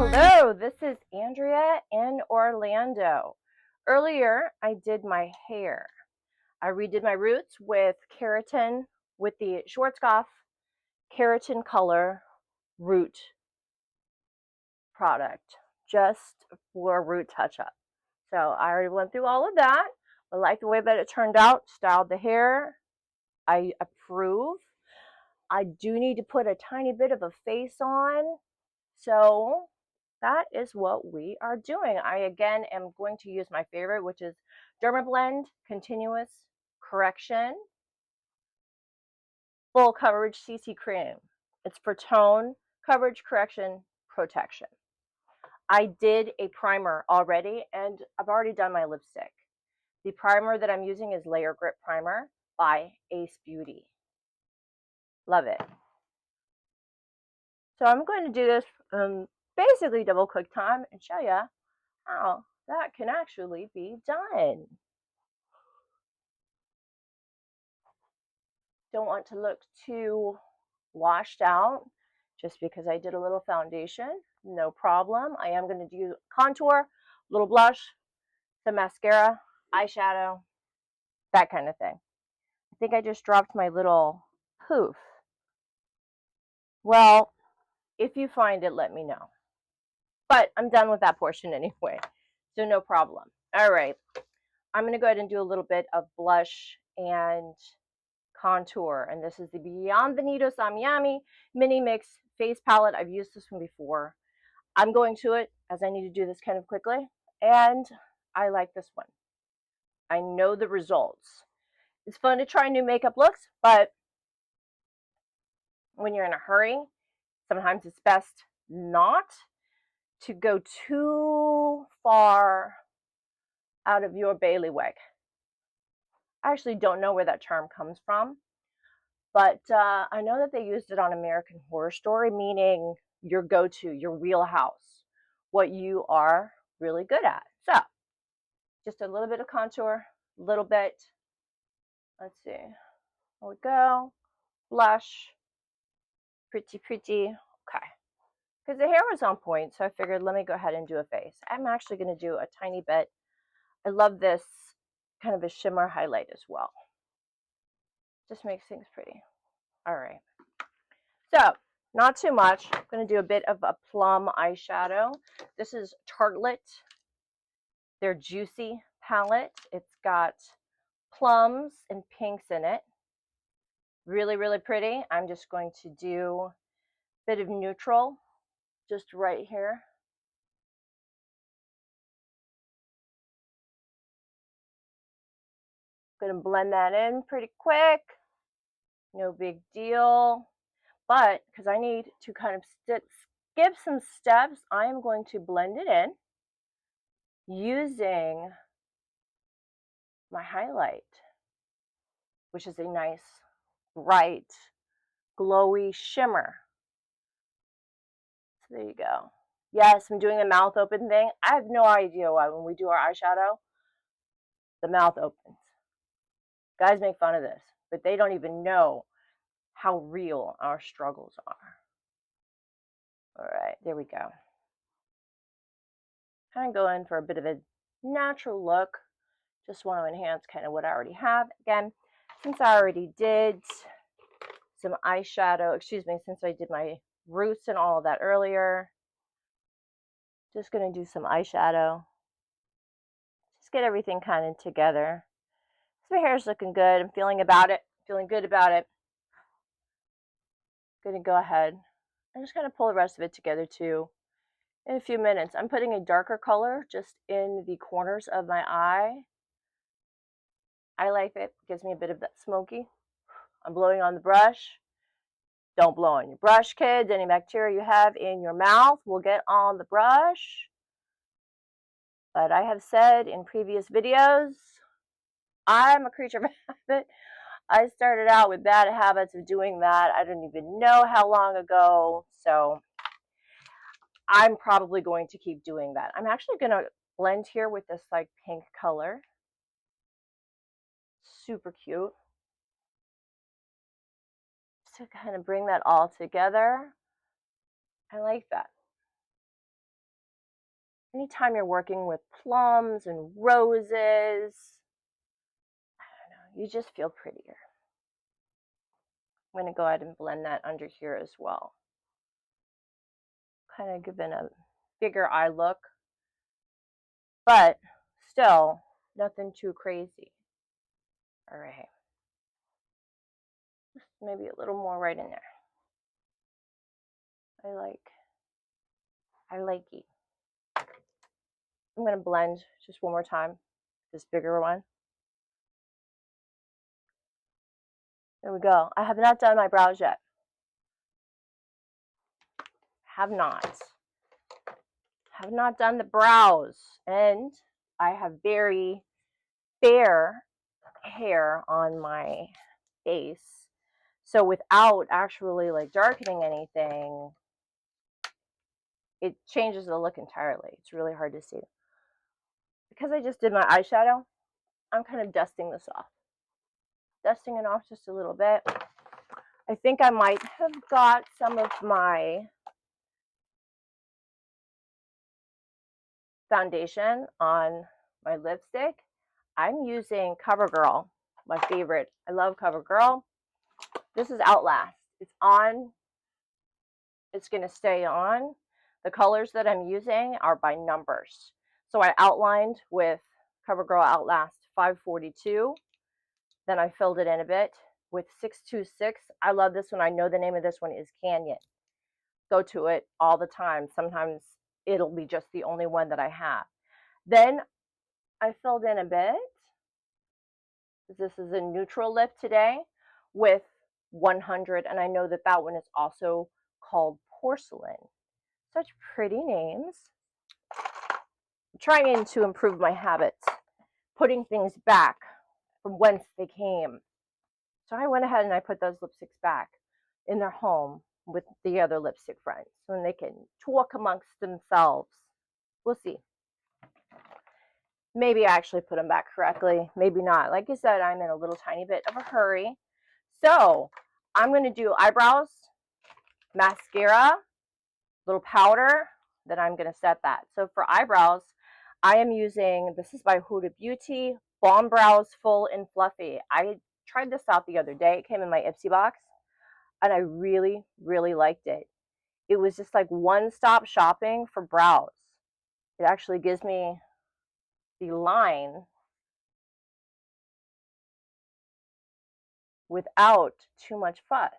Hello, this is Andrea in Orlando. Earlier, I did my hair. I redid my roots with keratin, with the Schwarzkopf keratin color root product, just for root touch-up. So I already went through all of that. I like the way that it turned out, styled the hair. I approve. I do need to put a tiny bit of a face on. So that is what we are doing. I again am going to use my favorite, which is Dermablend Continuous Correction Full Coverage CC Cream. It's for tone, coverage, correction, protection. I did a primer already, and I've already done my lipstick. The primer that I'm using is Layer Grip Primer by Ace Beauty. Love it. So I'm going to do this basically double click time and show you how that can actually be done. Don't want to look too washed out just because I did a little foundation. No problem. I am going to do contour, a little blush, some mascara, eyeshadow, that kind of thing. I think I just dropped my little poof. Well, if you find it, let me know. But I'm done with that portion anyway, so no problem. All right, I'm going to go ahead and do a little bit of blush and contour, and this is the Beyond Benito Samyami Mini Mix Face Palette. I've used this one before. I'm going to it as I need to do this kind of quickly, and I like this one. I know the results. It's fun to try new makeup looks, but when you're in a hurry, sometimes it's best not to go too far out of your bailiwick. I actually don't know where that term comes from, but I know that they used it on American Horror Story, meaning your go-to, your wheelhouse, what you are really good at. So just a little bit of contour, a little bit, let's see, there we go, blush, pretty, okay. Because the hair was on point, so I figured let me go ahead and do a face. I'm actually going to do a tiny bit. I love this kind of a shimmer highlight as well. Just makes things pretty. All right. So, not too much. I'm going to do a bit of a plum eyeshadow. This is Tartelette, their Juicy palette. It's got plums and pinks in it. Really, really pretty. I'm just going to do a bit of neutral just right here. Going to blend that in pretty quick. No big deal. But because I need to kind of skip some steps, I am going to blend it in using my highlight, which is a nice, bright, glowy shimmer. So there you go. Yes, I'm doing the mouth open thing. I have no idea why when we do our eyeshadow, the mouth opens. Guys make fun of this, but they don't even know how real our struggles are. All right, there we go. Kind of go in for a bit of a natural look. Just want to enhance kind of what I already have. Again, since I already did some eyeshadow, since I did my roots and all of that earlier, just going to do some eyeshadow. Just get everything kind of together. So my hair's looking good. I'm feeling good about it. Going to go ahead. I'm just going to pull the rest of it together too in a few minutes. I'm putting a darker color just in the corners of my eye. I like it. Gives me a bit of that smoky. I'm blowing on the brush. Don't blow on your brush, kids. Any bacteria you have in your mouth will get on the brush. But I have said in previous videos, I'm a creature of habit. I started out with bad habits of doing that. I don't even know how long ago. So I'm probably going to keep doing that. I'm actually going to blend here with this like pink color. Super cute. Just to kind of bring that all together. I like that. Anytime you're working with plums and roses, I don't know, you just feel prettier. I'm going to go ahead and blend that under here as well. Kind of giving a bigger eye look, but still nothing too crazy. All right. Maybe a little more right in there. I like it. I'm going to blend just one more time, this bigger one. There we go. I have not done my brows yet. Have not done the brows, and I have very fair hair on my face, so without actually like darkening anything, it changes the look entirely. It's really hard to see. Because I just did my eyeshadow, I'm kind of dusting this off. Dusting it off just a little bit. I think I might have got some of my foundation on my lipstick. I'm using CoverGirl, my favorite. I love CoverGirl. This is Outlast. It's on. It's going to stay on. The colors that I'm using are by numbers. So I outlined with CoverGirl Outlast 542. Then I filled it in a bit with 626. I love this one. I know the name of this one is Canyon. Go to it all the time. Sometimes it'll be just the only one that I have. Then I filled in a bit. This is a neutral lip today with 100, and I know that that one is also called Porcelain. Such pretty names. I'm trying to improve my habits, putting things back from whence they came. So I went ahead and I put those lipsticks back in their home with the other lipstick friends, and they can talk amongst themselves. We'll see. Maybe I actually put them back correctly, maybe not. Like I said, I'm in a little tiny bit of a hurry. So I'm going to do eyebrows, mascara, little powder, then I'm going to set that. So for eyebrows, I am using, this is by Huda Beauty, Balm Brows Full and Fluffy. I tried this out the other day. It came in my Ipsy box, and I really, really liked it. It was just like one-stop shopping for brows. It actually gives me the line without too much fuss.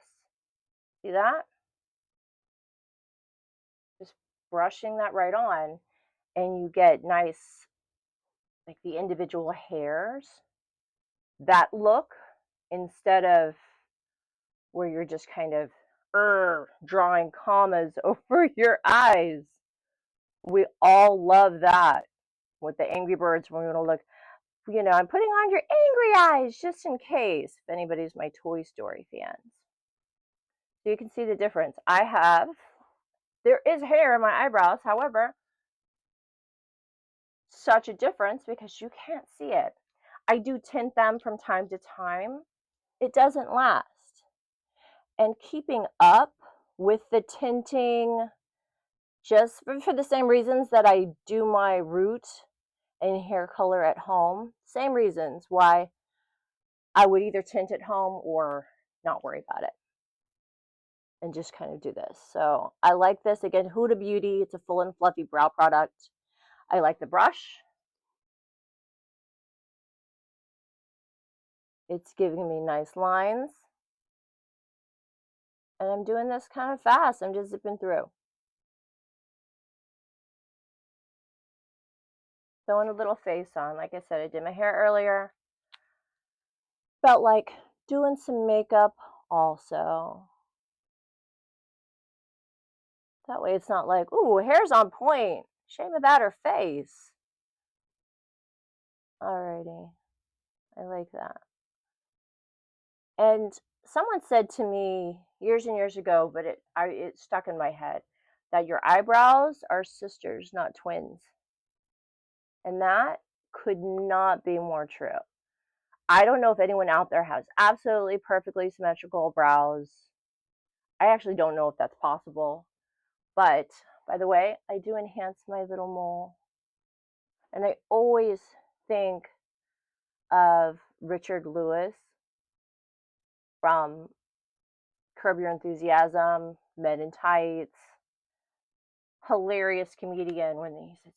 See that? Just brushing that right on, and you get nice, like the individual hairs. That look, instead of where you're just kind of drawing commas over your eyes. We all love that with the Angry Birds when we want to look, you know, I'm putting on your angry eyes just in case, if anybody's my Toy Story fans. So you can see the difference. There is hair in my eyebrows, however, such a difference because you can't see it. I do tint them from time to time. It doesn't last. And keeping up with the tinting, just for the same reasons that I do my root and hair color at home, same reasons why I would either tint at home or not worry about it and just kind of do this. So I like this. Again, Huda Beauty. It's a full and fluffy brow product. I like the brush. It's giving me nice lines. And I'm doing this kind of fast. I'm just zipping through. Throwing a little face on. Like I said, I did my hair earlier. Felt like doing some makeup also. That way it's not like, ooh, hair's on point. Shame about her face. Alrighty. I like that. And someone said to me years and years ago, but it stuck in my head, that your eyebrows are sisters, not twins. And that could not be more true. I don't know if anyone out there has absolutely perfectly symmetrical brows. I actually don't know if that's possible. But by the way, I do enhance my little mole And I always think of Richard Lewis from Curb Your Enthusiasm, Men in Tights. Hilarious comedian when he says,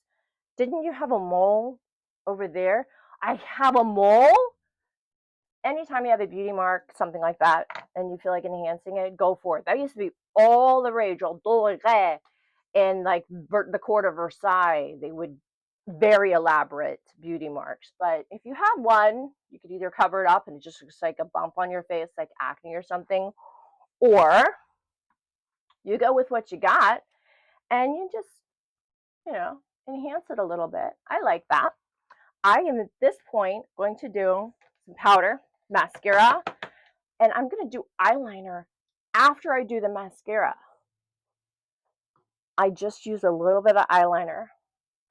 "Didn't you have a mole over there?" I have a mole? Anytime you have a beauty mark, something like that, and you feel like enhancing it, go for it. That used to be all the rage, all in like the court of Versailles. They would very elaborate beauty marks. But if you have one, you could either cover it up and it just looks like a bump on your face, like acne or something, or you go with what you got and you just, enhance it a little bit. I like that. I am at this point going to do some powder, mascara, and I'm going to do eyeliner after I do the mascara. I just use a little bit of eyeliner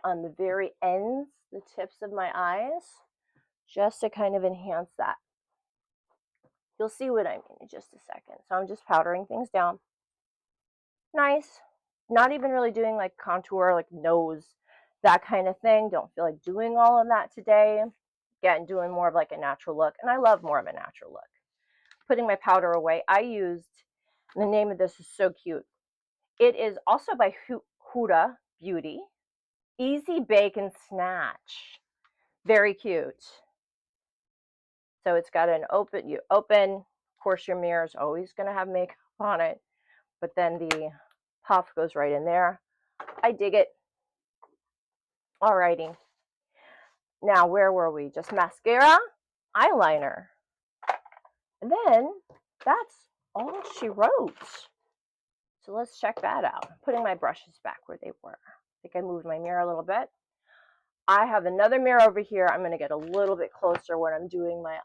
on the very ends, the tips of my eyes, just to kind of enhance that. You'll see what I mean in just a second. So I'm just powdering things down. Nice. Not even really doing like contour, like nose, that kind of thing. Don't feel like doing all of that today. Again, doing more of like a natural look. And I love more of a natural look. Putting my powder away. I used, the name of this is so cute. It is also by Huda Beauty. Easy Bake and Snatch. Very cute. So it's got an open, you open, of course your mirror is always going to have makeup on it, but then the puff goes right in there. I dig it. Alrighty. Now, where were we? Just mascara, eyeliner. And then that's all she wrote. So let's check that out. Putting my brushes back where they were. I think I moved my mirror a little bit. I have another mirror over here. I'm going to get a little bit closer when I'm doing my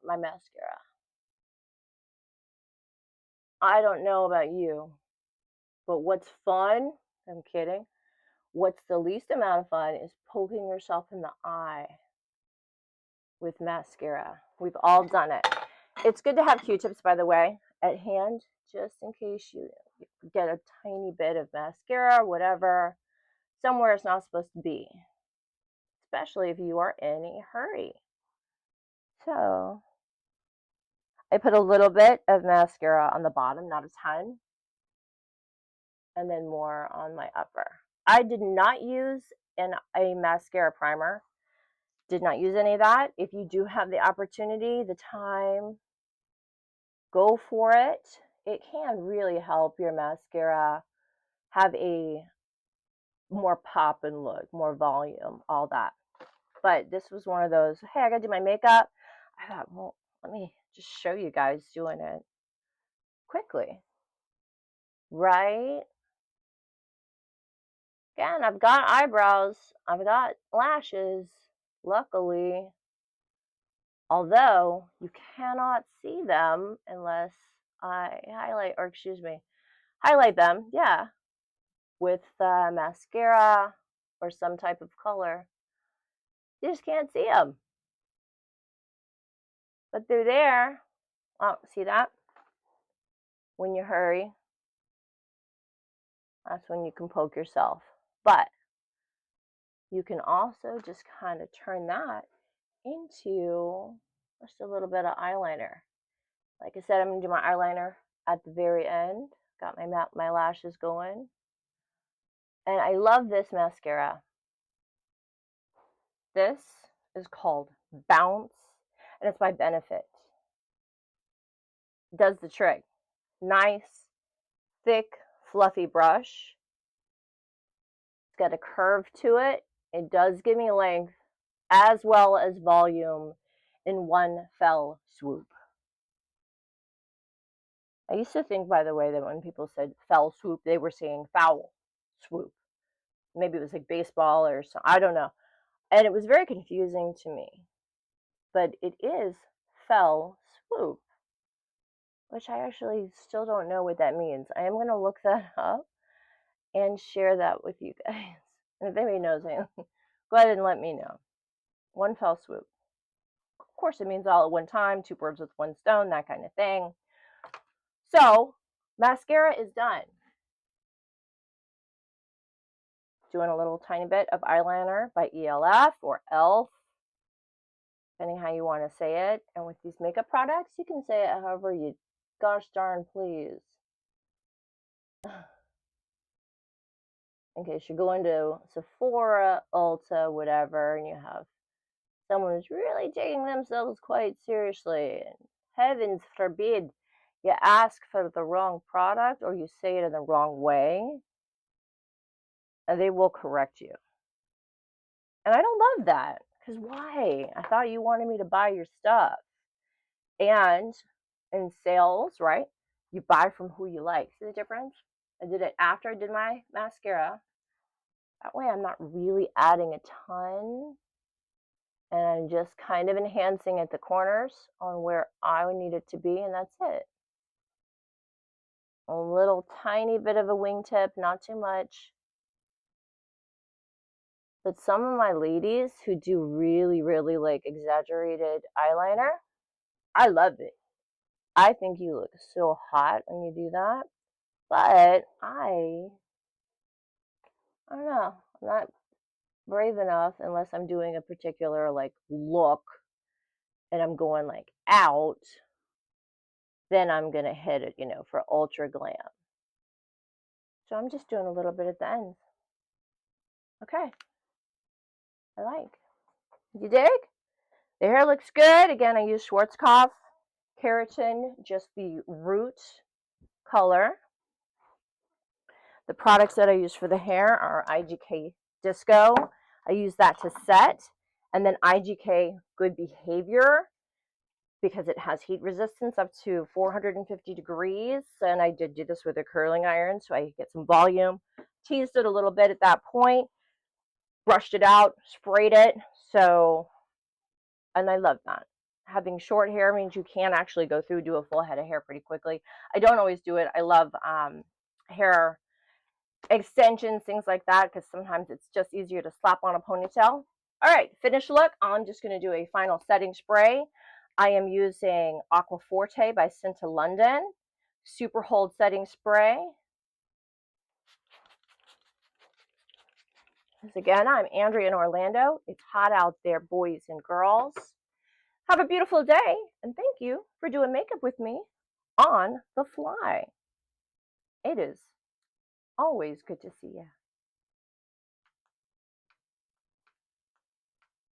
mascara. I don't know about you, but what's fun, I'm kidding, what's the least amount of fun is poking yourself in the eye with mascara. We've all done it. It's good to have Q-tips, by the way, at hand, just in case you get a tiny bit of mascara, whatever, somewhere it's not supposed to be, especially if you are in a hurry. So I put a little bit of mascara on the bottom, not a ton, and then more on my upper. I did not use a mascara primer. Did not use any of that. If you do have the opportunity, the time, go for it. It can really help your mascara have a more pop and look, more volume, all that. But this was one of those, hey, I gotta do my makeup. I thought, well, let me just show you guys doing it quickly. Right? Again, I've got eyebrows, I've got lashes, luckily. Although you cannot see them unless I highlight them, yeah, with mascara or some type of color. You just can't see them. But they're there. Oh, see that? When you hurry, that's when you can poke yourself. But you can also just kind of turn that into just a little bit of eyeliner. Like I said, I'm going to do my eyeliner at the very end. Got my lashes going. And I love this mascara. This is called Bounce, and it's by Benefit. It does the trick. Nice, thick, fluffy brush. It's got a curve to it. It does give me length as well as volume in one fell swoop. I used to think, by the way, that when people said fell swoop, they were saying foul swoop. Maybe it was like baseball or something. I don't know. And it was very confusing to me. But it is fell swoop, which I actually still don't know what that means. I am going to look that up and share that with you guys. And if anybody knows anything, go ahead and let me know. One fell swoop. Of course, it means all at one time, 2 birds with 1 stone, that kind of thing. So, mascara is done. doing a little tiny bit of eyeliner by ELF or ELF, depending how you want to say it. And with these makeup products, you can say it however you gosh darn please. In case you're going to Sephora, Ulta, whatever, and you have someone who's really taking themselves quite seriously, and heavens forbid you ask for the wrong product or you say it in the wrong way, and they will correct you. And I don't love that, because why? I thought you wanted me to buy your stuff. And in sales, right, you buy from who you like. See the difference? I did it after I did my mascara. That way I'm not really adding a ton, and I'm just kind of enhancing at the corners on where I would need it to be, and that's it. A little tiny bit of a wingtip, not too much. But some of my ladies who do really, really like exaggerated eyeliner, I love it. I think you look so hot when you do that. But I don't know. I'm not brave enough unless I'm doing a particular like look and I'm going like out, then I'm gonna hit it, for ultra glam. So I'm just doing a little bit at the ends. Okay. I like. You dig? The hair looks good. Again, I use Schwarzkopf keratin, just the root color. The products that I use for the hair are IGK Disco. I use that to set. And then IGK Good Behavior, because it has heat resistance up to 450 degrees. And I did do this with a curling iron, so I get some volume. Teased it a little bit at that point, brushed it out, sprayed it. So, and I love that. Having short hair means you can actually go through, do a full head of hair pretty quickly. I don't always do it. I love hair extensions, things like that, because sometimes it's just easier to slap on a ponytail. All right, finished look. I'm just going to do a final setting spray. I am using Aqua Forte by Cinta London Super Hold Setting Spray. Because again, I'm Andrea in Orlando. It's hot out there, boys and girls. Have a beautiful day, and thank you for doing makeup with me on the fly. It is always good to see you.